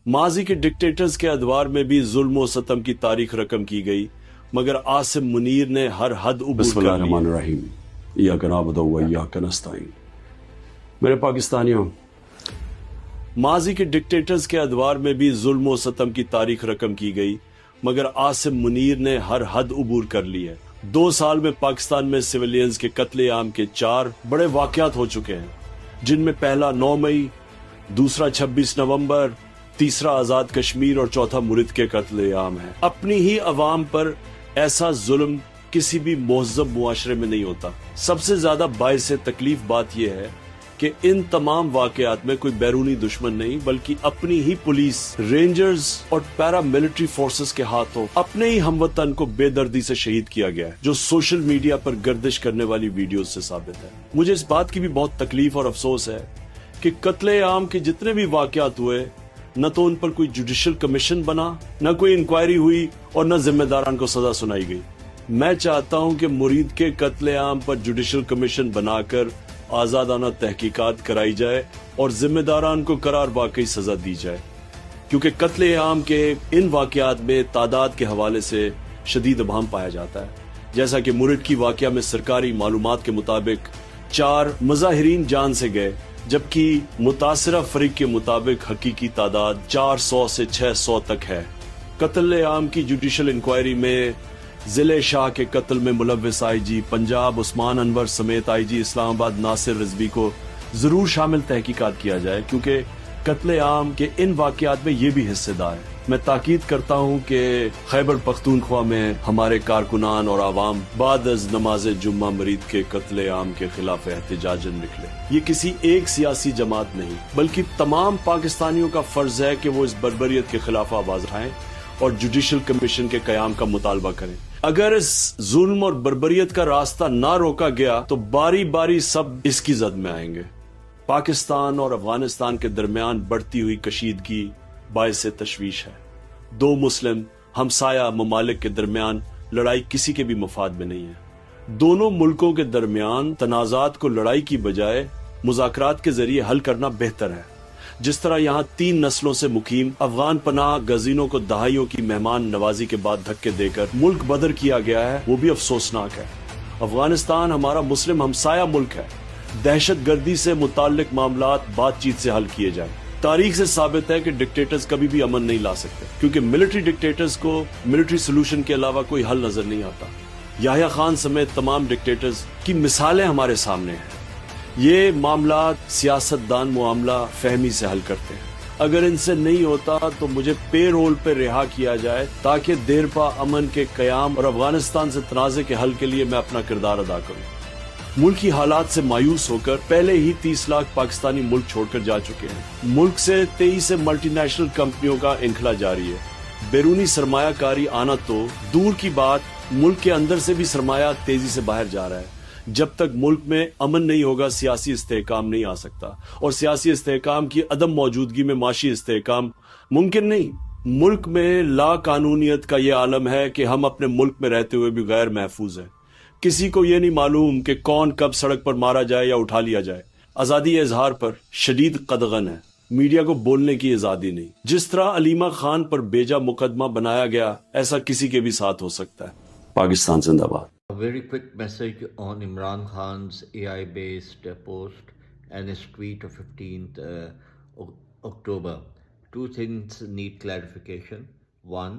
ماضی کے ڈکٹیٹرز کے ادوار میں بھی ظلم و ستم کی تاریخ رقم کی گئی، مگر عاصم منیر نے ہر حد عبور بسم اللہ کر لی۔ الرحمن الرحیم، ایاک نعبد و ایاک نستعین۔ میرے پاکستانیوں، ماضی کے ڈکٹیٹرز کے ادوار میں بھی ظلم و ستم کی تاریخ رقم کی گئی، مگر عاصم منیر نے ہر حد عبور کر لی ہے۔ 2 سال میں پاکستان میں سویلینز کے قتل عام کے 4 بڑے واقعات ہو چکے ہیں، جن میں پہلا 9 مئی، دوسرا 26 نومبر، تیسرا آزاد کشمیر اور چوتھا مرید کے قتل عام ہے۔ اپنی ہی عوام پر ایسا ظلم کسی بھی مہذب معاشرے میں نہیں ہوتا۔ سب سے زیادہ باعث تکلیف بات یہ ہے کہ ان تمام واقعات میں کوئی بیرونی دشمن نہیں، بلکہ اپنی ہی پولیس، رینجرز اور پیرا ملٹری فورسز کے ہاتھوں اپنے ہی ہم وطن کو بے دردی سے شہید کیا گیا ہے، جو سوشل میڈیا پر گردش کرنے والی ویڈیوز سے ثابت ہے۔ مجھے اس بات کی بھی بہت تکلیف اور افسوس ہے کہ قتل عام کے جتنے بھی واقعات ہوئے، نہ تو ان پر کوئی جوڈیشل کمیشن بنا، نہ کوئی انکوائری ہوئی اور نہ ذمہ داران کو سزا سنائی گئی۔ میں چاہتا ہوں کہ مرید کے قتل عام پر جوڈیشل کمیشن بنا کر آزادانہ تحقیقات کرائی جائے اور ذمہ داران کو قرار واقعی سزا دی جائے، کیونکہ قتل عام کے ان واقعات میں تعداد کے حوالے سے شدید ابہام پایا جاتا ہے۔ جیسا کہ مرید کی واقعہ میں سرکاری معلومات کے مطابق 4 مظاہرین جان سے گئے، جبکہ متاثرہ فریق کے مطابق حقیقی تعداد 400 سے 600 تک ہے۔ قتل عام کی جوڈیشل انکوائری میں ضلع شاہ کے قتل میں ملوث آئی جی پنجاب عثمان انور سمیت آئی جی اسلام آباد ناصر رضوی کو ضرور شامل تحقیقات کیا جائے، کیونکہ قتل عام کے ان واقعات میں یہ بھی حصے دار ہے۔ میں تاکید کرتا ہوں کہ خیبر پختونخوا میں ہمارے کارکنان اور عوام بعد از نماز جمعہ مرید کے قتل عام کے خلاف احتجاجاً نکلے۔ یہ کسی ایک سیاسی جماعت نہیں، بلکہ تمام پاکستانیوں کا فرض ہے کہ وہ اس بربریت کے خلاف آواز اٹھائیں اور جوڈیشل کمیشن کے قیام کا مطالبہ کریں۔ اگر اس ظلم اور بربریت کا راستہ نہ روکا گیا تو باری باری سب اس کی زد میں آئیں گے۔ پاکستان اور افغانستان کے درمیان بڑھتی ہوئی کشیدگی باعث تشویش ہے۔ 2 مسلم ہمسایہ ممالک کے درمیان لڑائی کسی کے بھی مفاد میں نہیں ہے۔ دونوں ملکوں کے درمیان تنازعات کو لڑائی کی بجائے مذاکرات کے ذریعے حل کرنا بہتر ہے۔ جس طرح یہاں 3 نسلوں سے مقیم افغان پناہ گزینوں کو دہائیوں کی مہمان نوازی کے بعد دھکے دے کر ملک بدر کیا گیا ہے، وہ بھی افسوسناک ہے۔ افغانستان ہمارا مسلم ہمسایہ ملک ہے۔ دہشت گردی سے متعلق معاملات بات چیت سے حل کیے جائیں۔ تاریخ سے ثابت ہے کہ ڈکٹیٹرز کبھی بھی امن نہیں لا سکتے، کیونکہ ملٹری ڈکٹیٹرز کو ملٹری سلوشن کے علاوہ کوئی حل نظر نہیں آتا۔ یحییٰ خان سمیت تمام ڈکٹیٹرز کی مثالیں ہمارے سامنے ہیں۔ یہ معاملات سیاست دان معاملہ فہمی سے حل کرتے ہیں۔ اگر ان سے نہیں ہوتا تو مجھے پے رول پہ رہا کیا جائے تاکہ دیرپا امن کے قیام اور افغانستان سے تنازع کے حل کے لیے میں اپنا کردار ادا کروں۔ ملکی حالات سے مایوس ہو کر پہلے ہی 30 لاکھ پاکستانی ملک چھوڑ کر جا چکے ہیں۔ ملک سے 23 ملٹی نیشنل کمپنیوں کا انخلا جاری ہے۔ بیرونی سرمایہ کاری آنا تو دور کی بات، ملک کے اندر سے بھی سرمایہ تیزی سے باہر جا رہا ہے۔ جب تک ملک میں امن نہیں ہوگا سیاسی استحکام نہیں آ سکتا، اور سیاسی استحکام کی عدم موجودگی میں معاشی استحکام ممکن نہیں۔ ملک میں لا قانونیت کا یہ عالم ہے کہ ہم اپنے ملک میں رہتے ہوئے بھی غیر محفوظ ہیں۔ کسی کو یہ نہیں معلوم کہ کون کب سڑک پر مارا جائے یا اٹھا لیا جائے۔ آزادی اظہار پر شدید قدغن ہے، میڈیا کو بولنے کی آزادی نہیں۔ جس طرح علیمہ خان پر بیجا مقدمہ بنایا گیا، ایسا کسی کے بھی ساتھ ہو سکتا ہے۔ پاکستان زندہ باد۔ A very quick message on Imran Khan's AI-based post and his tweet of 15th October. 2 things need clarification. One,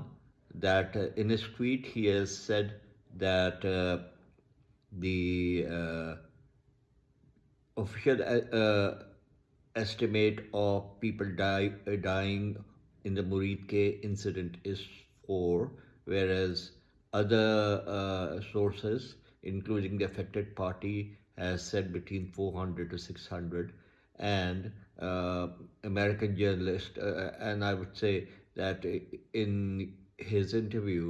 that in his tweet he has said that the official estimate of people dying in the Murid K incident is 4, whereas other sources, including the affected party, has said between 400 to 600, and American journalist, and I would say that in his interview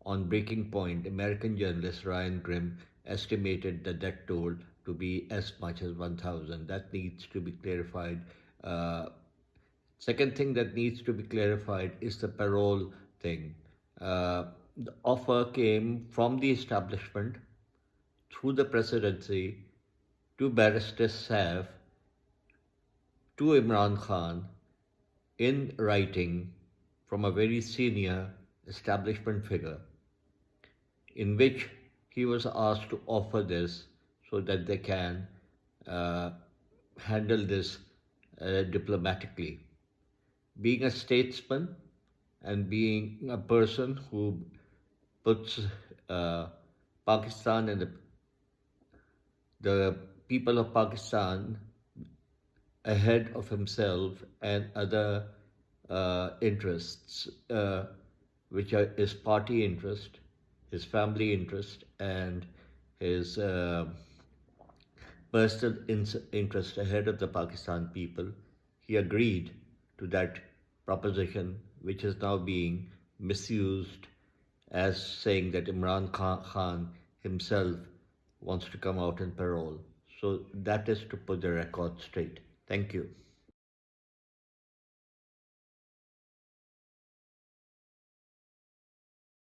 on Breaking Point, American journalist Ryan Grim estimated the death toll to be as much as 1,000. That needs to be clarified. Second thing that needs to be clarified is the parole thing. The offer came from the establishment through the presidency to Barrister Saif to Imran Khan in writing from a very senior establishment figure, in which he was asked to offer this so that they can handle this diplomatically. Being a statesman and being a person who puts Pakistan and the people of Pakistan ahead of himself and other interests, which are his party interest, his family interest, and his personal interest ahead of the Pakistan people. He agreed to that proposition, which is now being misused as saying that Imran Khan himself wants to come out in parole. So that is to put the record straight. Thank you.